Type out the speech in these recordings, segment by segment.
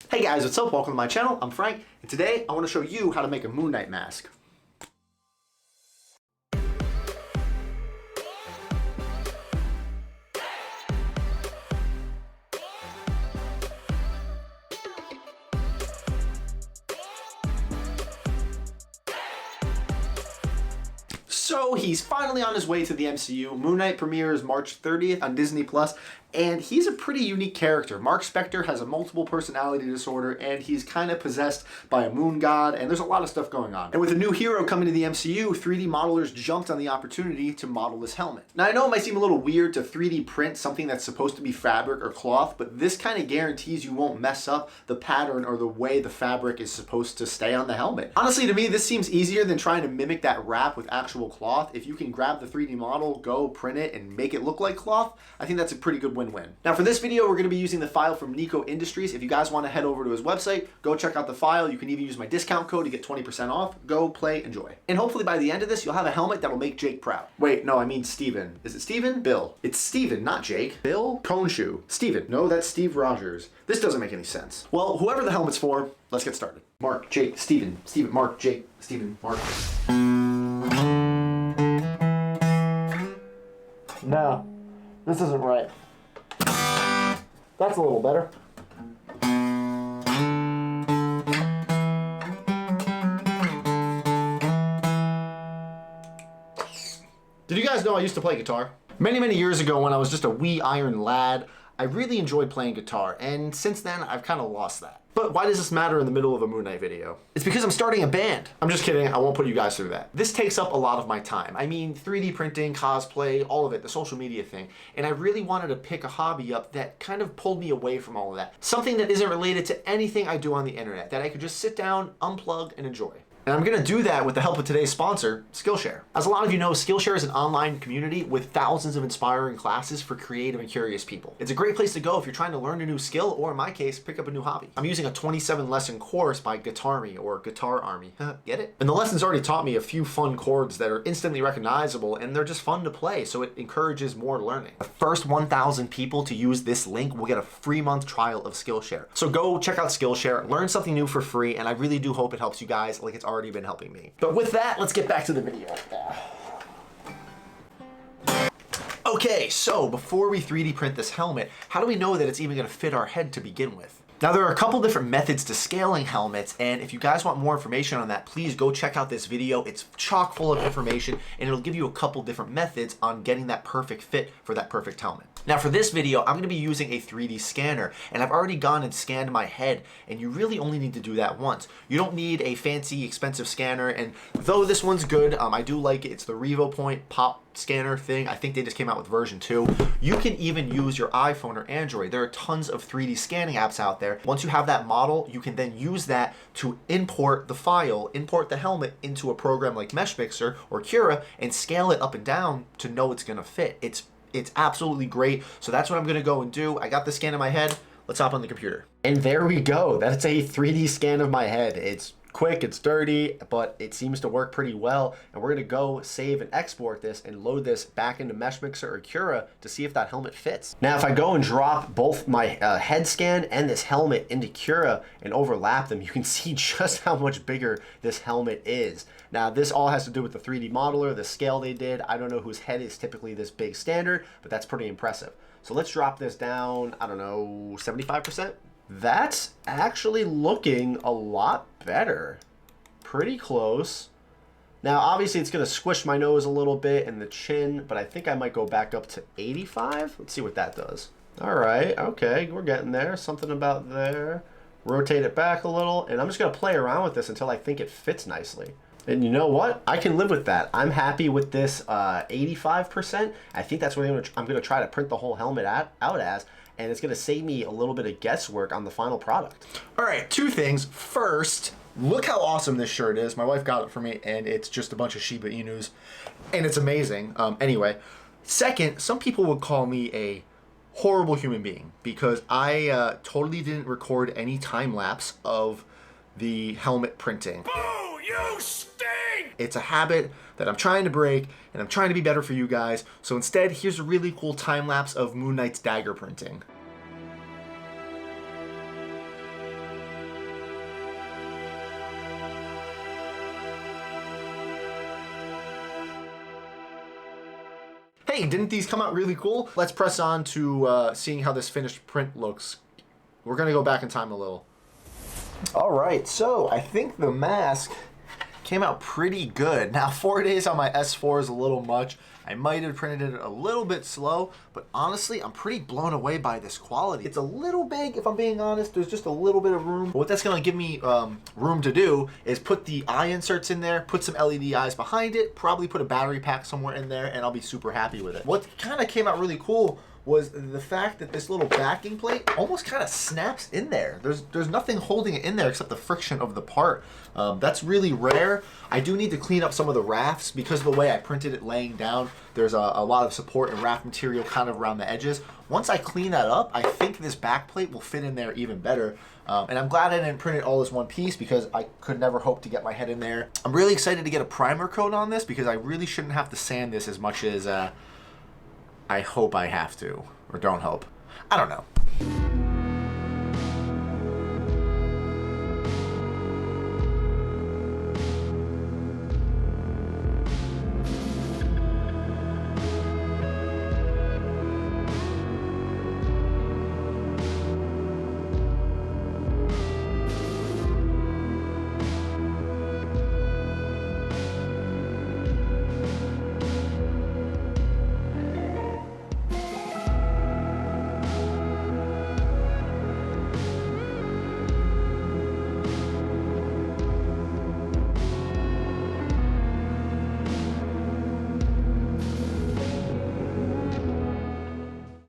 Hey guys, what's up? Welcome to my channel. I'm Frank, and today I want to show you how to make a Moon Knight mask. So he's finally on his way to the MCU. Moon Knight premieres March 30th on Disney+, and he's a pretty unique character. Mark Spector has a multiple personality disorder, and he's kind of possessed by a moon god, and there's a lot of stuff going on. And with a new hero coming to the MCU, 3D modelers jumped on the opportunity to model this helmet. Now I know it might seem a little weird to 3D print something that's supposed to be fabric or cloth, but this kind of guarantees you won't mess up the pattern or the way the fabric is supposed to stay on the helmet. Honestly, to me, this seems easier than trying to mimic that wrap with actual cloth. If you can grab the 3D model, go print it, and make it look like cloth, I think that's a pretty good win-win. Now for this video, we're going to be using the file from Nico Industries. If you guys want to head over to his website, go check out the file. You can even use my discount code to get 20% off. Go, play, enjoy. And hopefully by the end of this, you'll have a helmet that'll make Jake proud. Wait, no, I mean Steven. Is it Steven? Bill. It's Steven, not Jake. Bill Conshoe. Steven. No, that's Steve Rogers. This doesn't make any sense. Well, whoever the helmet's for, let's get started. Mark, Jake, Steven. Steven, Mark, Jake, Steven, Mark. No, this isn't right. That's a little better. Did you guys know I used to play guitar? Many years ago when I was just a wee iron lad, I really enjoyed playing guitar, and since then I've kind of lost that. But why does this matter in the middle of a Moon Knight video? It's because I'm starting a band. I'm just kidding, I won't put you guys through that. This takes up a lot of my time. I mean, 3D printing, cosplay, all of it, the social media thing. And I really wanted to pick a hobby up that kind of pulled me away from all of that. Something that isn't related to anything I do on the internet, that I could just sit down, unplug, and enjoy. And I'm gonna do that with the help of today's sponsor, Skillshare. As a lot of you know, Skillshare is an online community with thousands of inspiring classes for creative and curious people. It's a great place to go if you're trying to learn a new skill, or in my case, pick up a new hobby. I'm using a 27 lesson course by Guitarmy, or Guitar Army. Get it? And the lesson's already taught me a few fun chords that are instantly recognizable, and they're just fun to play, so it encourages more learning. The first 1,000 people to use this link will get a free month trial of Skillshare. So go check out Skillshare, learn something new for free, and I really do hope it helps you guys like it's already been helping me. But with that, let's get back to the video. Okay, so before we 3D print this helmet, how do we know that it's even gonna fit our head to begin with? Now there are a couple different methods to scaling helmets, and if you guys want more information on that, please go check out this video. It's chock full of information, and it'll give you a couple different methods on getting that perfect fit for that perfect helmet. Now for this video, I'm gonna be using a 3D scanner, and I've already gone and scanned my head, and you really only need to do that once. You don't need a fancy, expensive scanner, and though this one's good, I do like it. It's the RevoPoint Pop scanner thing. I think they just came out with version 2. You can even use your iPhone or Android. There are tons of 3D scanning apps out there. Once you have that model, you can then use that to import the file, import the helmet into a program like MeshMixer or Cura, and scale it up and down to know it's gonna fit. It's absolutely great. So that's what I'm gonna go and do. I got the scan in my head. Let's hop on the computer. And there we go. That's a 3D scan of my head. It's quick, it's dirty, but it seems to work pretty well. And we're gonna go save and export this and load this back into MeshMixer or Cura to see if that helmet fits. Now, if I go and drop both my head scan and this helmet into Cura and overlap them, you can see just how much bigger this helmet is. Now, this all has to do with the 3D modeler, the scale they did. I don't know whose head is typically this big standard, but that's pretty impressive. So let's drop this down, I don't know, 75%? That's actually looking a lot better. Pretty close. Now, obviously, it's going to squish my nose a little bit and the chin, but I think I might go back up to 85. Let's see what that does. All right, okay, we're getting there. Something about there. Rotate it back a little, and I'm just going to play around with this until I think it fits nicely. And you know what? I can live with that. I'm happy with this 85%. I think that's what I'm going to try to print the whole helmet out as, and it's going to save me a little bit of guesswork on the final product. All right, two things. First, look how awesome this shirt is. My wife got it for me, and it's just a bunch of Shiba Inus, and it's amazing. Anyway, second, some people would call me a horrible human being because I totally didn't record any time lapse of the helmet printing. Boo, you stink! It's a habit that I'm trying to break, and I'm trying to be better for you guys. So instead, here's a really cool time lapse of Moon Knight's dagger printing. dang, didn't these come out really cool? Let's press on to seeing how this finished print looks. We're gonna go back in time a little. All right, so I think the mask came out pretty good. Now 4 days on my S4 is a little much. I might have printed it a little bit slow, but honestly, I'm pretty blown away by this quality. It's a little big, if I'm being honest. There's just a little bit of room. But what that's gonna give me room to do is put the eye inserts in there, put some LED eyes behind it, probably put a battery pack somewhere in there, and I'll be super happy with it. What kind of came out really cool was the fact that this little backing plate almost kind of snaps in there. There's nothing holding it in there except the friction of the part. That's really rare. I do need to clean up some of the rafts because of the way I printed it laying down. There's a lot of support and raft material kind of around the edges. Once I clean that up, I think this back plate will fit in there even better. And I'm glad I didn't print it all as one piece because I could never hope to get my head in there. I'm really excited to get a primer coat on this because I really shouldn't have to sand this as much as I hope I have to, or don't hope. I don't know.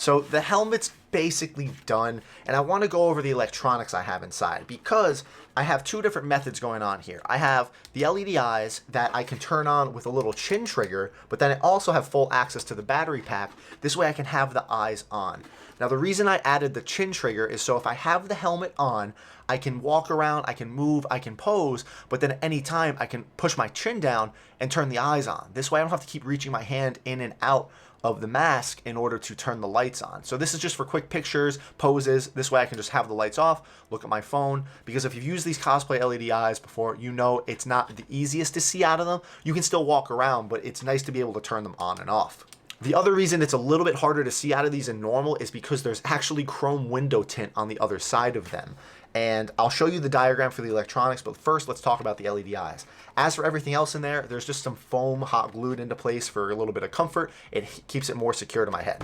So the helmet's basically done, and I want to go over the electronics I have inside because I have two different methods going on here. I have the LED eyes that I can turn on with a little chin trigger, but then I also have full access to the battery pack. This way I can have the eyes on. Now the reason I added the chin trigger is so if I have the helmet on, I can walk around, I can move, I can pose, but then at any time I can push my chin down and turn the eyes on. This way I don't have to keep reaching my hand in and out of the mask in order to turn the lights on. So this is just for quick pictures, poses. This way I can just have the lights off, look at my phone, because if you've used these cosplay LED eyes before, you know it's not the easiest to see out of them. You can still walk around, but it's nice to be able to turn them on and off. The other reason it's a little bit harder to see out of these than normal is because there's actually chrome window tint on the other side of them. And I'll show you the diagram for the electronics, but first let's talk about the LED eyes. As for everything else in there, there's just some foam hot glued into place for a little bit of comfort. It keeps it more secure to my head.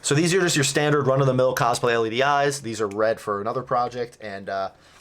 So these are just your standard run-of-the-mill cosplay LED eyes. These are red for another project, and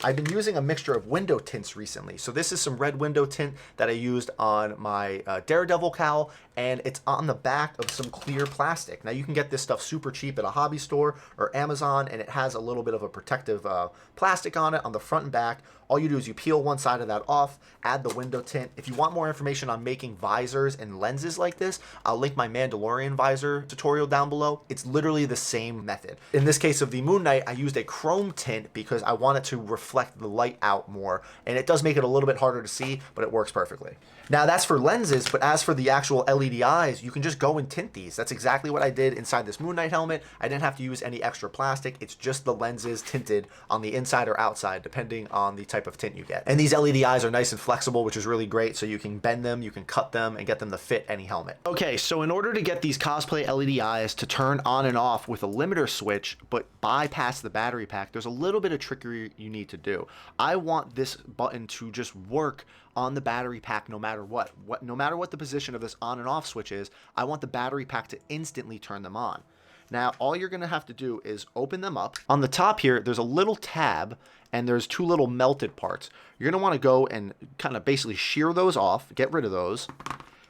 I've been using a mixture of window tints recently. So this is some red window tint that I used on my Daredevil cowl, and it's on the back of some clear plastic. Now you can get this stuff super cheap at a hobby store or Amazon, and it has a little bit of a protective plastic on it on the front and back. All you do is you peel one side of that off, add the window tint. If you want more information on making visors and lenses like this, I'll link my Mandalorian visor tutorial down below. It's literally the same method. In this case of the Moon Knight, I used a chrome tint because I want it to reflect the light out more, and it does make it a little bit harder to see, but it works perfectly. Now that's for lenses, but as for the actual LED eyes, you can just go and tint these. That's exactly what I did inside this Moon Knight helmet. I didn't have to use any extra plastic. It's just the lenses tinted on the inside or outside, depending on the type of tint you get. And these LED eyes are nice and flexible, which is really great. So you can bend them, you can cut them, and get them to fit any helmet. Okay, so in order to get these cosplay LED eyes to turn on and off with a limiter switch, but bypass the battery pack, there's a little bit of trickery you need to do. I want this button to just work on the battery pack no matter what. No matter what the position of this on and off switch is, I want the battery pack to instantly turn them on. Now, all you're gonna have to do is open them up. On the top here, there's a little tab and there's two little melted parts. You're gonna wanna go and kind of basically shear those off, get rid of those,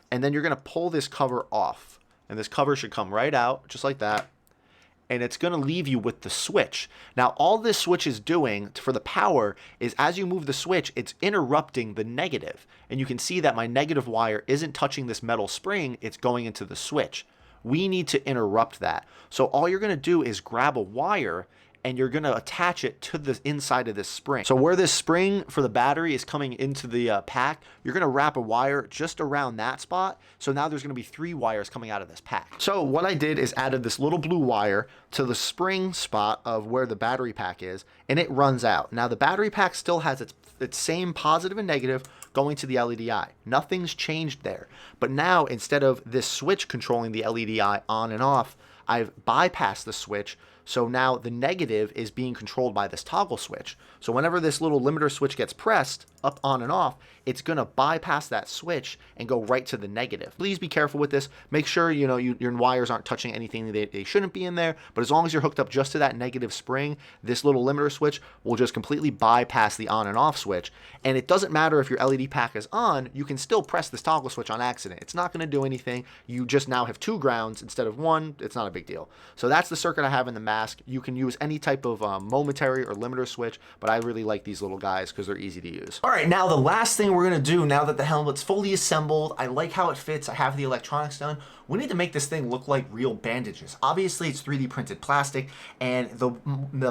and then you're gonna pull this cover off. And this cover should come right out, just like that. And it's going to leave you with the switch. Now, all this switch is doing for the power is as you move the switch, it's interrupting the negative. And you can see that my negative wire isn't touching this metal spring, it's going into the switch. We need to interrupt that. So all you're going to do is grab a wire and you're gonna attach it to the inside of this spring. So where this spring for the battery is coming into the pack, you're gonna wrap a wire just around that spot. So now there's gonna be 3 wires coming out of this pack. So what I did is added this little blue wire to the spring spot of where the battery pack is, and it runs out. Now the battery pack still has its same positive and negative going to the LED eye. Nothing's changed there. But now instead of this switch controlling the LED eye on and off, I've bypassed the switch. So now the negative is being controlled by this toggle switch. So whenever this little limiter switch gets pressed up, on and off, it's gonna bypass that switch and go right to the negative. Please be careful with this. Make sure your wires aren't touching anything that they shouldn't be in there, but as long as you're hooked up just to that negative spring, this little limiter switch will just completely bypass the on and off switch. And it doesn't matter if your LED pack is on, you can still press this toggle switch on accident. It's not gonna do anything. You just now have 2 grounds instead of 1. It's not a big deal. So that's the circuit I have in the mask. You can use any type of momentary or limiter switch, but I really like these little guys because they're easy to use. All right, now the last thing we're gonna do now that the helmet's fully assembled, I like how it fits, I have the electronics done, we need to make this thing look like real bandages. Obviously it's 3D printed plastic and the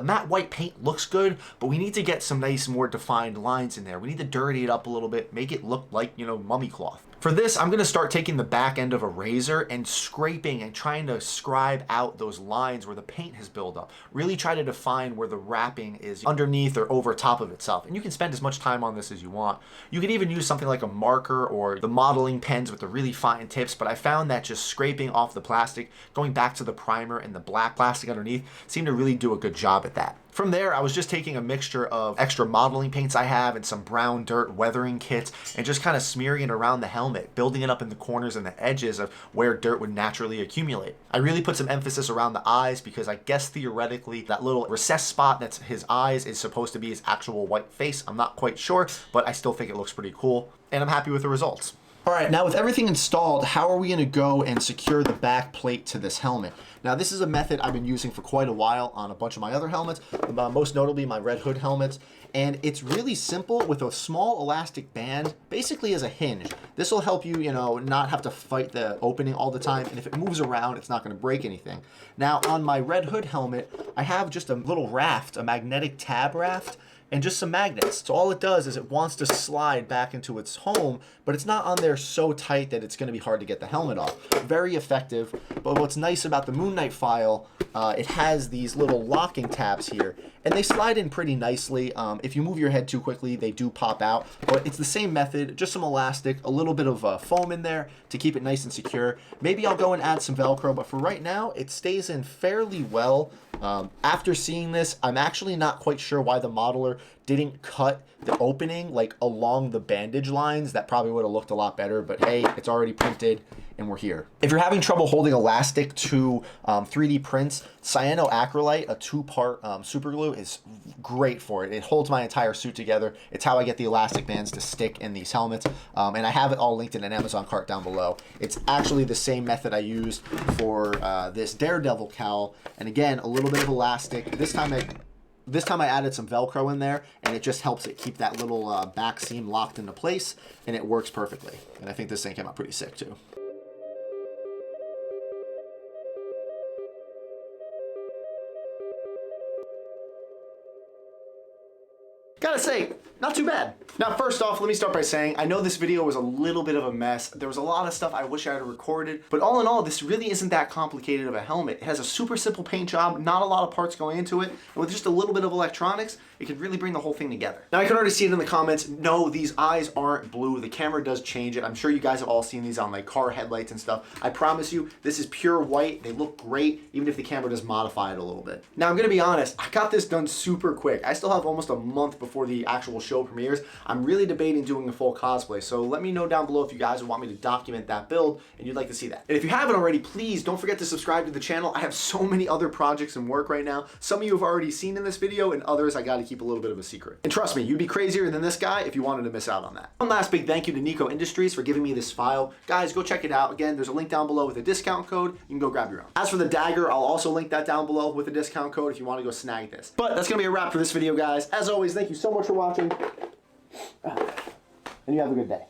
matte white paint looks good, but we need to get some nice more defined lines in there. We need to dirty it up a little bit, make it look like, mummy cloth. For this, I'm gonna start taking the back end of a razor and scraping and trying to scribe out those lines where the paint has built up. Really try to define where the wrapping is underneath or over top of itself. And you can spend as much time on this as you want. You can even use something like a marker or the modeling pens with the really fine tips, but I found that just scraping off the plastic, going back to the primer and the black plastic underneath, seemed to really do a good job at that. From there, I was just taking a mixture of extra modeling paints I have and some brown dirt weathering kits and just kind of smearing it around the helmet, building it up in the corners and the edges of where dirt would naturally accumulate. I really put some emphasis around the eyes because I guess theoretically that little recessed spot that's his eyes is supposed to be his actual white face. I'm not quite sure, but I still think it looks pretty cool and I'm happy with the results. All right, now with everything installed, how are we gonna go and secure the back plate to this helmet? Now this is a method I've been using for quite a while on a bunch of my other helmets, most notably my Red Hood helmets, and it's really simple with a small elastic band, basically as a hinge. This will help you, not have to fight the opening all the time, and if it moves around, it's not gonna break anything. Now on my Red Hood helmet, I have just a little raft, a magnetic tab raft, and just some magnets. So all it does is it wants to slide back into its home, but it's not on there so tight that it's gonna be hard to get the helmet off. Very effective, but what's nice about the Moon Knight file, it has these little locking tabs here, and they slide in pretty nicely. If you move your head too quickly, they do pop out, but it's the same method, just some elastic, a little bit of foam in there to keep it nice and secure. Maybe I'll go and add some Velcro, but for right now, it stays in fairly well. After seeing this, I'm actually not quite sure why the modeler didn't cut the opening like along the bandage lines. That probably would have looked a lot better, but hey, it's already printed and we're here. If you're having trouble holding elastic to 3D prints, cyanoacrylate, a 2-part super glue, is great for it. It holds my entire suit together. It's how I get the elastic bands to stick in these helmets, and I have it all linked in an Amazon cart down below. It's actually the same method I used for this Daredevil cowl, and again, a little bit of elastic. This time I added some Velcro in there, and it just helps it keep that little back seam locked into place, and it works perfectly. And I think this thing came out pretty sick too. Gotta say, not too bad. Now, first off, let me start by saying, I know this video was a little bit of a mess. There was a lot of stuff I wish I had recorded, but all in all, this really isn't that complicated of a helmet. It has a super simple paint job, not a lot of parts going into it, and with just a little bit of electronics, it could really bring the whole thing together. Now, I can already see it in the comments. No, these eyes aren't blue. The camera does change it. I'm sure you guys have all seen these on like car headlights and stuff. I promise you, this is pure white. They look great, even if the camera does modify it a little bit. Now, I'm gonna be honest, I got this done super quick. I still have almost a month before the actual show premieres. I'm really debating doing a full cosplay, so let me know down below if you guys would want me to document that build and you'd like to see that. And if you haven't already, please don't forget to subscribe to the channel. I have so many other projects in work right now. Some of you have already seen in this video, and others I gotta keep a little bit of a secret. And trust me, you'd be crazier than this guy if you wanted to miss out on that. One last big thank you to Nico Industries for giving me this file. Guys, go check it out. Again, there's a link down below with a discount code. You can go grab your own. As for the dagger, I'll also link that down below with a discount code if you want to go snag this. But that's gonna be a wrap for this video, guys. As always, thank you so much for watching. And you have a good day.